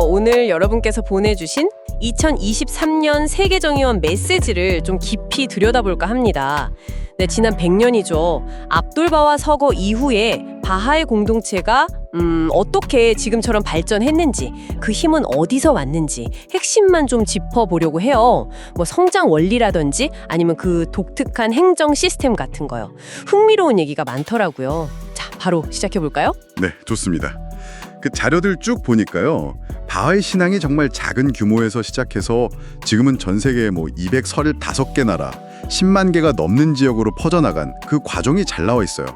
오늘 여러분께서 보내주신 2023년 세계정의원 메시지를 좀 깊이 들여다볼까 합니다. 네, 지난 100년이죠. 압돌바와 서거 이후에 바하의 공동체가 어떻게 지금처럼 발전했는지, 그 힘은 어디서 왔는지 핵심만 좀 짚어보려고 해요. 뭐 성장 원리라든지 아니면 그 독특한 행정 시스템 같은 거요. 흥미로운 얘기가 많더라고요. 자, 바로 시작해볼까요? 네, 좋습니다. 그 자료들 쭉 보니까요. 바하의 신앙이 정말 작은 규모에서 시작해서 지금은 전 세계에 235개 나라, 10만 개가 넘는 지역으로 퍼져나간 그 과정이 잘 나와 있어요.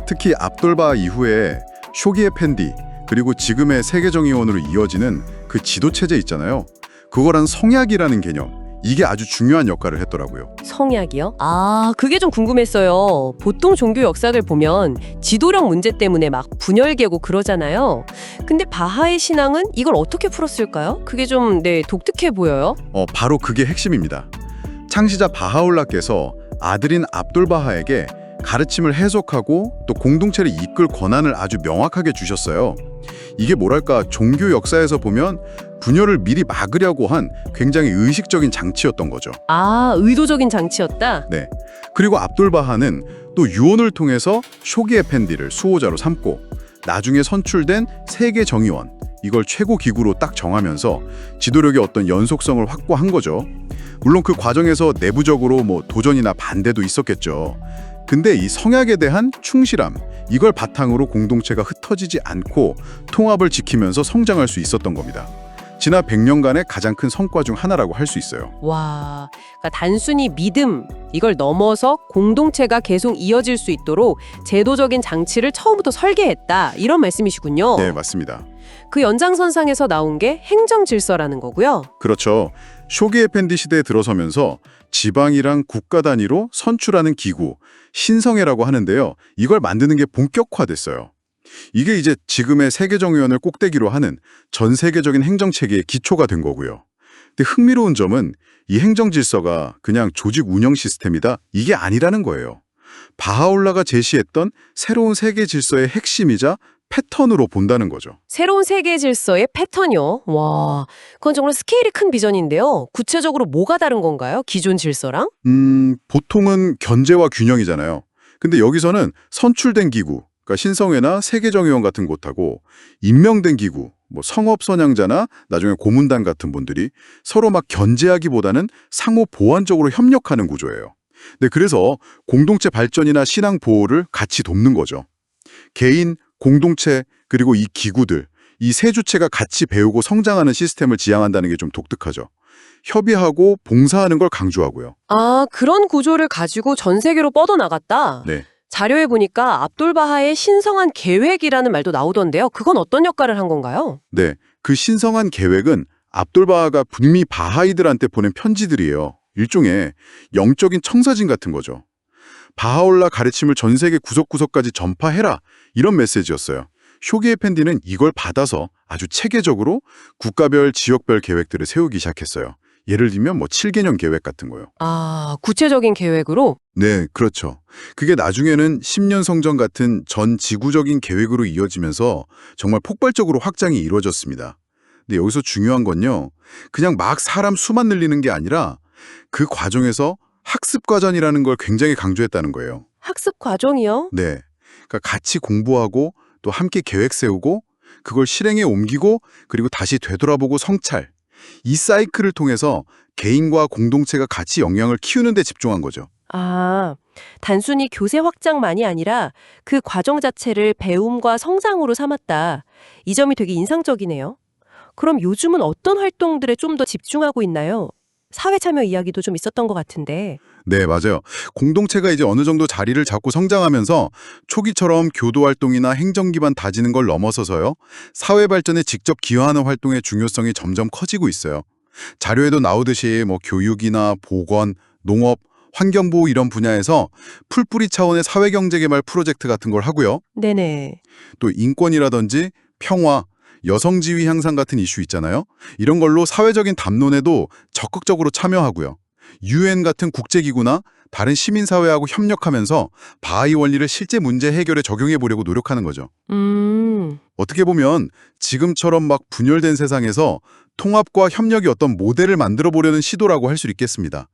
특히 압돌바 이후에 쇼기 에펜디, 그리고 지금의 세계정의원으로 이어지는 그 지도체제 있잖아요. 그거란 성약이라는 개념, 이게 아주 중요한 역할을 했더라고요. 성약이요? 아, 그게 좀 궁금했어요. 보통 종교 역사들 보면 지도력 문제 때문에 막 분열되고 그러잖아요. 근데 바하의 신앙은 이걸 어떻게 풀었을까요? 그게 좀 독특해 보여요. 바로 그게 핵심입니다. 창시자 바하올라께서 아들인 압돌바하에게 가르침을 해석하고 또 공동체를 이끌 권한을 아주 명확하게 주셨어요. 이게 뭐랄까, 종교 역사에서 보면 분열을 미리 막으려고 한 굉장히 의식적인 장치였던 거죠. 아, 의도적인 장치였다? 네. 그리고 압돌바하는 또 유언을 통해서 쇼기 에펜디를 수호자로 삼고 나중에 선출된 세계 정의원, 이걸 최고 기구로 딱 정하면서 지도력의 어떤 연속성을 확보한 거죠. 물론 그 과정에서 내부적으로 도전이나 반대도 있었겠죠. 근데 이 성약에 대한 충실함, 이걸 바탕으로 공동체가 흩어지지 않고 통합을 지키면서 성장할 수 있었던 겁니다. 지난 100년간의 가장 큰 성과 중 하나라고 할 수 있어요. 와, 그러니까 단순히 믿음, 이걸 넘어서 공동체가 계속 이어질 수 있도록 제도적인 장치를 처음부터 설계했다, 이런 말씀이시군요. 네, 맞습니다. 그 연장선상에서 나온 게 행정 질서라는 거고요. 그렇죠. 쇼기 에펜디 시대에 들어서면서 지방이랑 국가 단위로 선출하는 기구, 신성회라고 하는데요. 이걸 만드는 게 본격화됐어요. 이게 이제 지금의 세계정의원을 꼭대기로 하는 전 세계적인 행정체계의 기초가 된 거고요. 근데 흥미로운 점은 이 행정 질서가 그냥 조직 운영 시스템이다, 이게 아니라는 거예요. 바하올라가 제시했던 새로운 세계 질서의 핵심이자 패턴으로 본다는 거죠. 새로운 세계 질서의 패턴이요? 와, 그건 정말 스케일이 큰 비전인데요. 구체적으로 뭐가 다른 건가요? 기존 질서랑? 보통은 견제와 균형이잖아요. 근데 여기서는 선출된 기구, 그러니까 신성회나 세계정의원 같은 곳하고 임명된 기구, 성업선양자나 나중에 고문단 같은 분들이 서로 막 견제하기보다는 상호 보완적으로 협력하는 구조예요. 네, 그래서 공동체 발전이나 신앙 보호를 같이 돕는 거죠. 개인, 공동체, 그리고 이 기구들, 이 세 주체가 같이 배우고 성장하는 시스템을 지향한다는 게 좀 독특하죠. 협의하고 봉사하는 걸 강조하고요. 아, 그런 구조를 가지고 전 세계로 뻗어나갔다? 네. 자료에 보니까 압돌바하의 신성한 계획이라는 말도 나오던데요. 그건 어떤 역할을 한 건가요? 네, 그 신성한 계획은 압돌바하가 북미 바하이들한테 보낸 편지들이에요. 일종의 영적인 청사진 같은 거죠. 바하올라 가르침을 전 세계 구석구석까지 전파해라, 이런 메시지였어요. 쇼기 에펜디는 이걸 받아서 아주 체계적으로 국가별, 지역별 계획들을 세우기 시작했어요. 예를 들면 7개년 계획 같은 거요. 아, 구체적인 계획으로? 네, 그렇죠. 그게 나중에는 10년 성전 같은 전 지구적인 계획으로 이어지면서 정말 폭발적으로 확장이 이루어졌습니다. 근데 여기서 중요한 건요, 그냥 막 사람 수만 늘리는 게 아니라 그 과정에서 학습 과정이라는 걸 굉장히 강조했다는 거예요. 학습 과정이요? 네, 그러니까 같이 공부하고 또 함께 계획 세우고 그걸 실행에 옮기고 그리고 다시 되돌아보고 성찰. 이 사이클을 통해서 개인과 공동체가 같이 역량을 키우는 데 집중한 거죠. 아, 단순히 교세 확장만이 아니라 그 과정 자체를 배움과 성장으로 삼았다. 이 점이 되게 인상적이네요. 그럼 요즘은 어떤 활동들에 좀 더 집중하고 있나요? 사회 참여 이야기도 좀 있었던 것 같은데. 네, 맞아요. 공동체가 이제 어느 정도 자리를 잡고 성장하면서 초기처럼 교도 활동이나 행정 기반 다지는 걸 넘어서서요, 사회 발전에 직접 기여하는 활동의 중요성이 점점 커지고 있어요. 자료에도 나오듯이 교육이나 보건, 농업, 환경보호 이런 분야에서 풀뿌리 차원의 사회경제개발 프로젝트 같은 걸 하고요. 네네. 또 인권이라든지 평화, 여성지위 향상 같은 이슈 있잖아요. 이런 걸로 사회적인 담론에도 적극적으로 참여하고요. UN 같은 국제기구나 다른 시민사회하고 협력하면서 바하이 원리를 실제 문제 해결에 적용해 보려고 노력하는 거죠. 어떻게 보면 지금처럼 막 분열된 세상에서 통합과 협력의 어떤 모델을 만들어 보려는 시도라고 할 수 있겠습니다.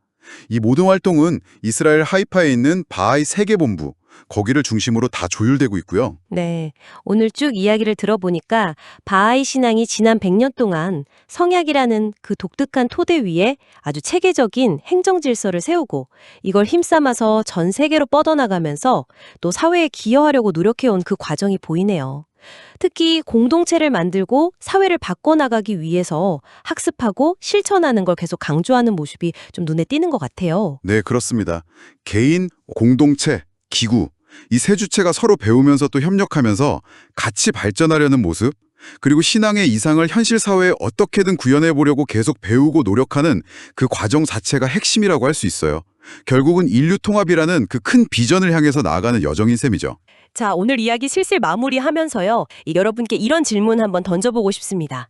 이 모든 활동은 이스라엘 하이파에 있는 바하이 세계본부, 거기를 중심으로 다 조율되고 있고요. 네, 오늘 쭉 이야기를 들어보니까 바하이 신앙이 지난 100년 동안 성약이라는 그 독특한 토대 위에 아주 체계적인 행정 질서를 세우고 이걸 힘삼아서 전 세계로 뻗어나가면서 또 사회에 기여하려고 노력해온 그 과정이 보이네요. 특히 공동체를 만들고 사회를 바꿔나가기 위해서 학습하고 실천하는 걸 계속 강조하는 모습이 좀 눈에 띄는 것 같아요. 네, 그렇습니다. 개인, 공동체, 기구, 이 세 주체가 서로 배우면서 또 협력하면서 같이 발전하려는 모습, 그리고 신앙의 이상을 현실 사회에 어떻게든 구현해 보려고 계속 배우고 노력하는 그 과정 자체가 핵심이라고 할 수 있어요. 결국은 인류 통합이라는 그 큰 비전을 향해서 나아가는 여정인 셈이죠. 자, 오늘 이야기 슬슬 마무리하면서요. 여러분께 이런 질문 한번 던져보고 싶습니다.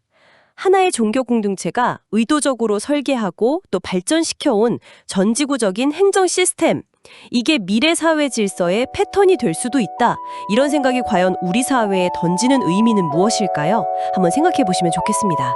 하나의 종교 공동체가 의도적으로 설계하고 또 발전시켜온 전지구적인 행정 시스템, 이게 미래 사회 질서의 패턴이 될 수도 있다. 이런 생각이 과연 우리 사회에 던지는 의미는 무엇일까요? 한번 생각해 보시면 좋겠습니다.